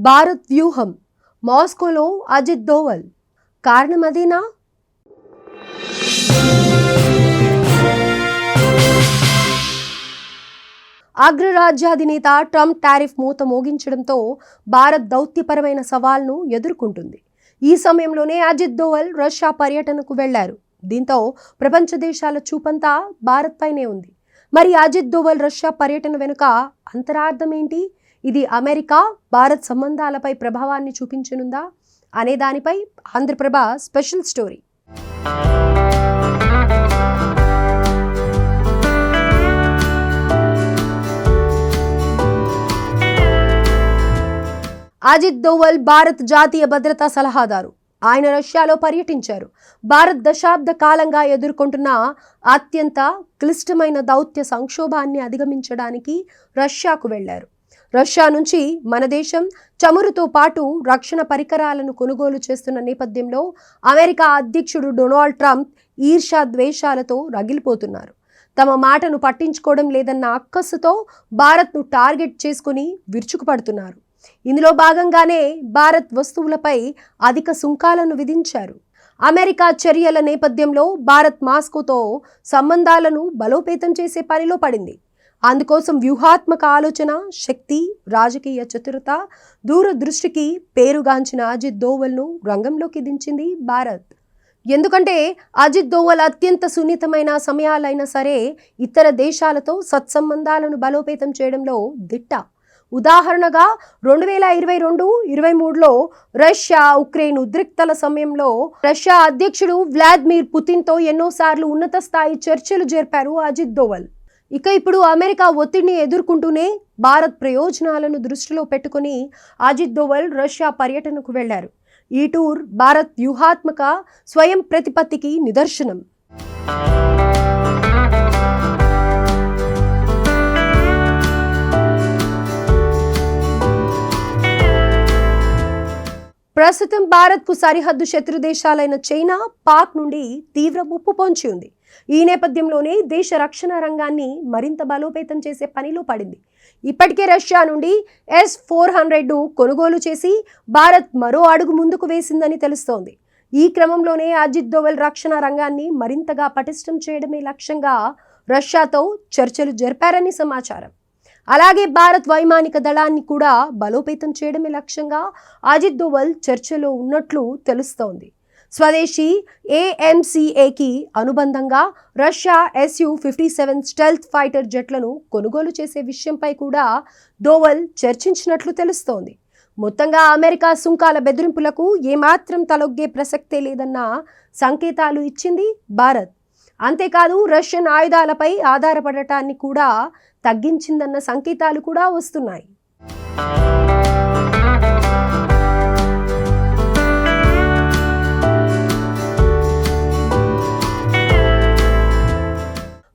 భారత్ వ్యూహం మాస్కోలో అజిత్ దోవల్ కారణం అదేనా? అగ్రరాజ్యాధినేత ట్రంప్ టారిఫ్ మూత మోగించడంతో భారత్ దౌత్యపరమైన సవాల్ను ఎదుర్కొంటుంది. ఈ సమయంలోనే అజిత్ దోవల్ రష్యా పర్యటనకు వెళ్లారు. దీంతో ప్రపంచ దేశాల చూపంతా భారత్ పైనే ఉంది. మరి అజిత్ దోవల్ రష్యా పర్యటన వెనుక అంతరార్థం ఏంటి? ఇది అమెరికా భారత్ సంబంధాలపై ప్రభావాన్ని చూపించనుందా అనే దానిపై ఆంధ్రప్రభ స్పెషల్ స్టోరీ. అజిత్ దోవల్ భారత్ జాతీయ భద్రతా సలహాదారు. ఆయన రష్యాలో పర్యటించారు. భారత్ దశాబ్ద కాలంగా ఎదుర్కొంటున్న అత్యంత క్లిష్టమైన దౌత్య సంక్షోభాన్ని అధిగమించడానికి రష్యాకు వెళ్లారు. రష్యా నుంచి మన దేశం చమురుతో పాటు రక్షణ పరికరాలను కొనుగోలు చేస్తున్న నేపథ్యంలో అమెరికా అధ్యక్షుడు డొనాల్డ్ ట్రంప్ ఈర్ష్యా ద్వేషాలతో రగిలిపోతున్నారు. తమ మాటను పట్టించుకోవడం లేదన్న అక్కసుతో భారత్ను టార్గెట్ చేసుకుని విరుచుకుపడుతున్నారు. ఇందులో భాగంగానే భారత్ వస్తువులపై అధిక సుంకాలను విధించారు. అమెరికా చర్యల నేపథ్యంలో భారత్ మాస్కోతో సంబంధాలను బలోపేతం చేసే పనిలో పడింది. అందుకోసం వ్యూహాత్మక ఆలోచన, శక్తి, రాజకీయ చతురత, దూరదృష్టికి పేరుగాంచిన అజిత్ దోవల్ను రంగంలోకి దించింది భారత్. ఎందుకంటే అజిత్ దోవల్ అత్యంత సున్నితమైన సమయాలైనా సరే ఇతర దేశాలతో సత్సంబంధాలను బలోపేతం చేయడంలో దిట్ట. ఉదాహరణగా 2022-23లో రష్యా ఉక్రెయిన్ ఉద్రిక్తల సమయంలో రష్యా అధ్యక్షుడు వ్లాదిమిర్ పుతిన్తో ఎన్నోసార్లు ఉన్నత స్థాయి చర్చలు జరిపారు అజిత్ దోవల్. ఇక ఇప్పుడు అమెరికా ఒత్తిడిని ఎదుర్కొంటూనే భారత్ ప్రయోజనాలను దృష్టిలో పెట్టుకుని అజిత్ దోవల్ రష్యా పర్యటనకు వెళ్లారు. ఈ టూర్ భారత్ వ్యూహాత్మక స్వయం ప్రతిపత్తికి నిదర్శనం. ప్రస్తుతం భారత్కు సరిహద్దు శత్రు దేశాలైన చైనా, పాక్ నుండి తీవ్ర ముప్పు పొంచి ఉంది. ఈ నేపథ్యంలోనే దేశ రక్షణ రంగాన్ని మరింత బలోపేతం చేసే పనిలో పడింది. ఇప్పటికే రష్యా నుండి S-400 కొనుగోలు చేసి భారత్ మరో అడుగు ముందుకు వేసిందని తెలుస్తోంది. ఈ క్రమంలోనే అజిత్ దోవల్ రక్షణ రంగాన్ని మరింతగా పటిష్టం చేయడమే లక్ష్యంగా రష్యాతో చర్చలు జరిపారని సమాచారం. అలాగే భారత్ వైమానిక దళాన్ని కూడా బలోపేతం చేయడమే లక్ష్యంగా అజిత్ దోవల్ చర్చలో ఉన్నట్లు తెలుస్తోంది. స్వదేశీ AMCAకి అనుబంధంగా రష్యా Su-57 స్టెల్త్ ఫైటర్ జెట్లను కొనుగోలు చేసే విషయంపై కూడా దోవల్ చర్చించినట్లు తెలుస్తోంది. మొత్తంగా అమెరికా సుంకాల బెదిరింపులకు ఏమాత్రం తలొగ్గే ప్రసక్తే లేదన్న సంకేతాలు ఇచ్చింది భారత్. అంతేకాదు రష్యన్ ఆయుధాలపై ఆధారపడటాన్ని కూడా తగ్గించిందన్న సంకేతాలు కూడా వస్తున్నాయి.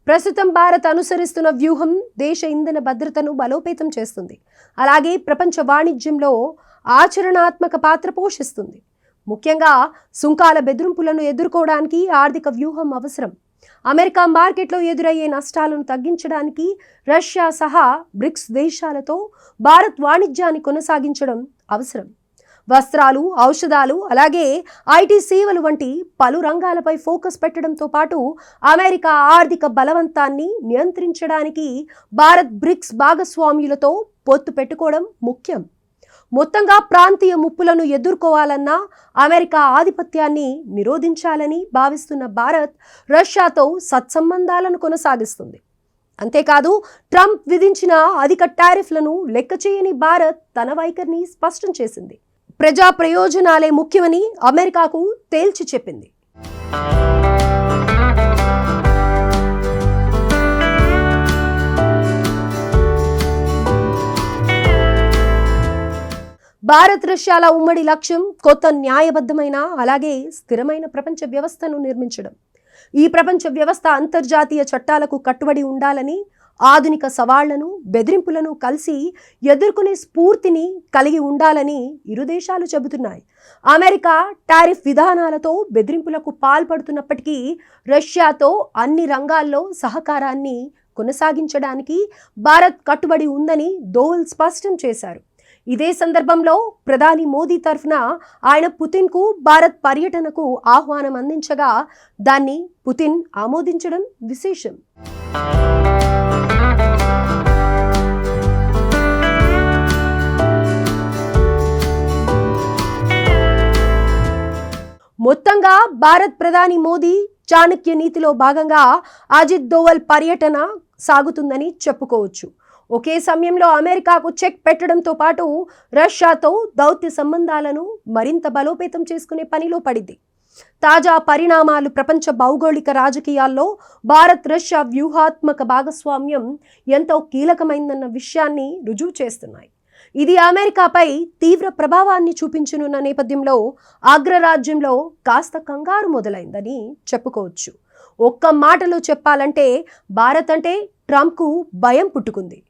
ప్రస్తుతం భారత్ అనుసరిస్తున్న వ్యూహం దేశ ఇంధన భద్రతను బలోపేతం చేస్తుంది. అలాగే ప్రపంచ వాణిజ్యంలో ఆచరణాత్మక పాత్ర పోషిస్తుంది. ముఖ్యంగా సుంకాల బెదిరింపులను ఎదుర్కోవడానికి ఆర్థిక వ్యూహం అవసరం. అమెరికా మార్కెట్లో ఎదురయ్యే నష్టాలను తగ్గించడానికి రష్యా సహా బ్రిక్స్ దేశాలతో భారత్ వాణిజ్యాన్ని కొనసాగించడం అవసరం. వస్త్రాలు, ఔషధాలు, అలాగే IT సేవలు వంటి పలు రంగాలపై ఫోకస్ పెట్టడంతో పాటు అమెరికా ఆర్థిక బలవంతాన్ని నియంత్రించడానికి భారత్ బ్రిక్స్ భాగస్వామ్యులతో పొత్తు పెట్టుకోవడం ముఖ్యం. మొత్తంగా ప్రాంతీయ ముప్పులను ఎదుర్కోవాలన్నా అమెరికా ఆధిపత్యాన్ని నిరోధించాలని భావిస్తున్న భారత్ రష్యాతో సత్సంబంధాలను కొనసాగిస్తుంది. అంతేకాదు ట్రంప్ విధించిన అధిక టారిఫ్లను లెక్క చేయని భారత్ తన వైఖరిని స్పష్టం చేసింది. ప్రజా ప్రయోజనాలే ముఖ్యమని అమెరికాకు తేల్చి చెప్పింది. భారత్ రష్యాల ఉమ్మడి లక్ష్యం కొత్త న్యాయబద్ధమైన అలాగే స్థిరమైన ప్రపంచ వ్యవస్థను నిర్మించడం. ఈ ప్రపంచ వ్యవస్థ అంతర్జాతీయ చట్టాలకు కట్టుబడి ఉండాలని, ఆధునిక సవాళ్లను, బెదిరింపులను కలిసి ఎదుర్కొనే స్ఫూర్తిని కలిగి ఉండాలని ఇరు దేశాలు చెబుతున్నాయి. అమెరికా టారిఫ్ విధానాలతో బెదిరింపులకు పాల్పడుతున్నప్పటికీ రష్యాతో అన్ని రంగాల్లో సహకారాన్ని కొనసాగించడానికి భారత్ కట్టుబడి ఉందని దోవల్ స్పష్టం చేశారు. ఇదే సందర్భంలో ప్రధాని మోదీ తరఫున ఆయన పుతిన్కు భారత్ పర్యటనకు ఆహ్వానం అందించగా దాన్ని పుతిన్ ఆమోదించడం విశేషం. మొత్తంగా భారత్ ప్రధాని మోదీ చాణక్య నీతిలో భాగంగా అజిత్ దోవల్ పర్యటన సాగుతుందని చెప్పుకోవచ్చు. ఒకే సమయంలో అమెరికాకు చెక్ పెట్టడంతో పాటు రష్యాతో దౌత్య సంబంధాలను మరింత బలోపేతం చేసుకునే పనిలో పడింది. తాజా పరిణామాలు ప్రపంచ భౌగోళిక రాజకీయాల్లో భారత్ రష్యా వ్యూహాత్మక భాగస్వామ్యం ఎంతో కీలకమైందన్న విషయాన్ని రుజువు చేస్తున్నాయి. ఇది అమెరికాపై తీవ్ర ప్రభావాన్ని చూపించనున్న నేపథ్యంలో అగ్రరాజ్యంలో కాస్త కంగారు మొదలైందని చెప్పుకోవచ్చు. ఒక్క మాటలో చెప్పాలంటే భారత్ అంటే ట్రంప్కు భయం పుట్టుకుంది.